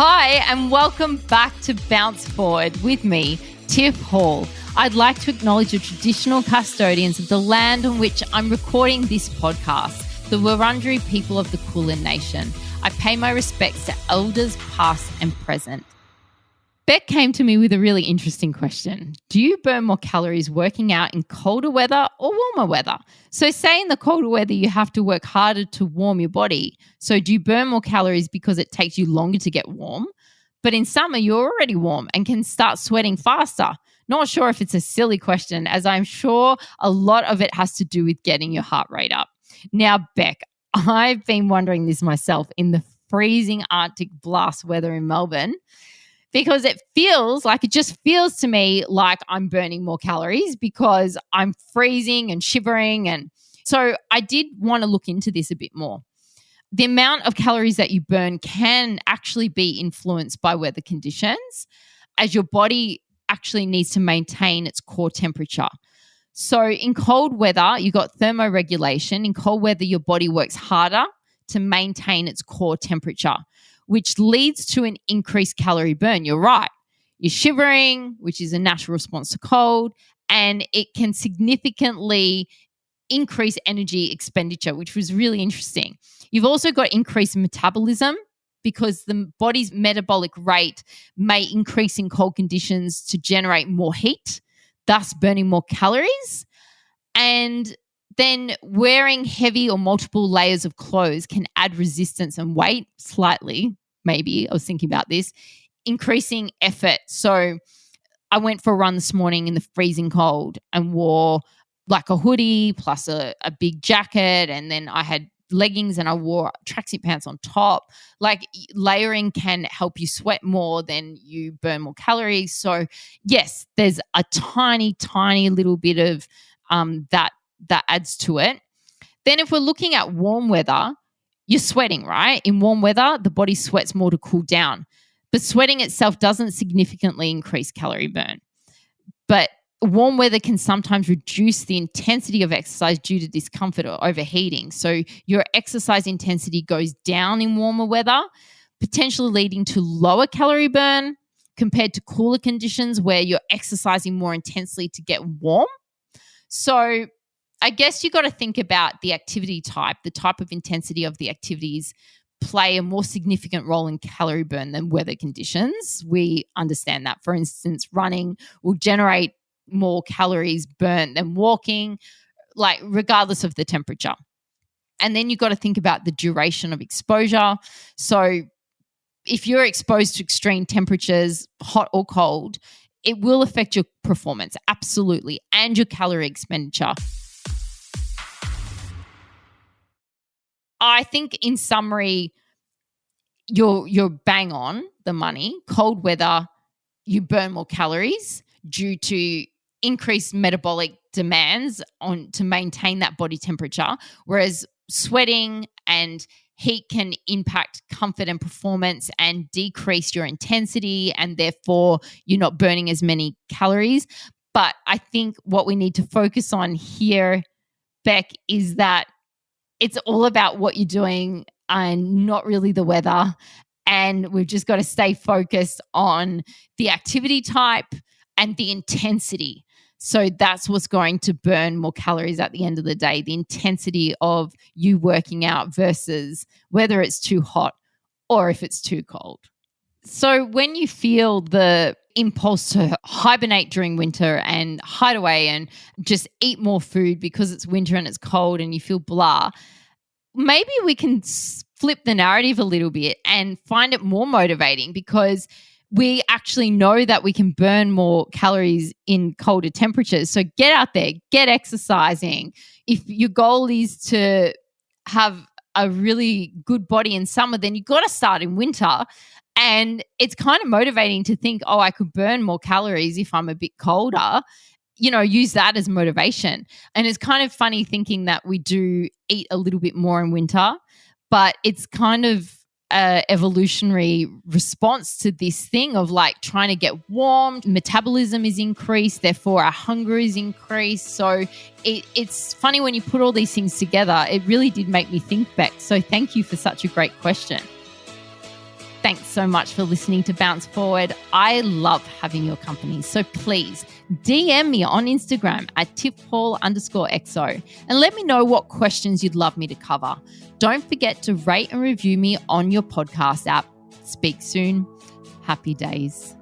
Hi, and welcome back to Bounce Forward with me, Tiff Hall. I'd like to acknowledge the traditional custodians of the land on which I'm recording this podcast, the Wurundjeri people of the Kulin Nation. I pay my respects to elders past and present. Beck came to me with a really interesting question. Do you burn more calories working out in colder weather or warmer weather? So say in the colder weather, you have to work harder to warm your body. So do you burn more calories because it takes you longer to get warm? But in summer, you're already warm and can start sweating faster. Not sure if it's a silly question, as I'm sure a lot of it has to do with getting your heart rate up. Now, Beck, I've been wondering this myself in the freezing Arctic blast weather in Melbourne, because it just feels to me like I'm burning more calories because I'm freezing and shivering. And so I did want to look into this a bit more. The amount of calories that you burn can actually be influenced by weather conditions, as your body actually needs to maintain its core temperature. So in cold weather, you've got thermoregulation. In cold weather, your body works harder to maintain its core temperature, which leads to an increased calorie burn. You're right. You're shivering, which is a natural response to cold, and it can significantly increase energy expenditure, which was really interesting. You've also got increased metabolism because the body's metabolic rate may increase in cold conditions to generate more heat, thus burning more calories. And then wearing heavy or multiple layers of clothes can add resistance and weight slightly, maybe. I was thinking about this, increasing effort. So I went for a run this morning in the freezing cold and wore like a hoodie plus a big jacket, and then I had leggings and I wore tracksuit pants on top. Like layering can help you sweat more than you burn more calories. So yes, there's a tiny, tiny little bit of that adds to it. Then if we're looking at warm weather, you're sweating, right? In warm weather, the body sweats more to cool down. But sweating itself doesn't significantly increase calorie burn. But warm weather can sometimes reduce the intensity of exercise due to discomfort or overheating. So your exercise intensity goes down in warmer weather, potentially leading to lower calorie burn compared to cooler conditions where you're exercising more intensely to get warm. So I guess you got to think about the activity type, the type of intensity of the activities play a more significant role in calorie burn than weather conditions. We understand that. For instance, running will generate more calories burnt than walking, like regardless of the temperature. And then you've got to think about the duration of exposure. So if you're exposed to extreme temperatures, hot or cold, it will affect your performance, absolutely, and your calorie expenditure. I think in summary, you're bang on the money. Cold weather, you burn more calories due to increased metabolic demands to maintain that body temperature, whereas sweating and heat can impact comfort and performance and decrease your intensity, and therefore you're not burning as many calories. But I think what we need to focus on here, Beck, is that it's all about what you're doing and not really the weather. And we've just got to stay focused on the activity type and the intensity. So that's what's going to burn more calories at the end of the day, the intensity of you working out versus whether it's too hot or if it's too cold. So when you feel the impulse to hibernate during winter and hide away and just eat more food because it's winter and it's cold and you feel blah, maybe we can flip the narrative a little bit and find it more motivating, because we actually know that we can burn more calories in colder temperatures. So get out there, get exercising. If your goal is to have a really good body in summer, then you've got to start in winter. And it's kind of motivating to think, oh, I could burn more calories if I'm a bit colder. Use that as motivation. And it's kind of funny thinking that we do eat a little bit more in winter, but it's kind of an evolutionary response to this thing of like trying to get warm. Metabolism is increased, therefore our hunger is increased. So it's funny when you put all these things together. It really did make me think back. So thank you for such a great question. Thanks so much for listening to Bounce Forward. I love having your company. So please DM me on Instagram at tiffhall_XO and let me know what questions you'd love me to cover. Don't forget to rate and review me on your podcast app. Speak soon. Happy days.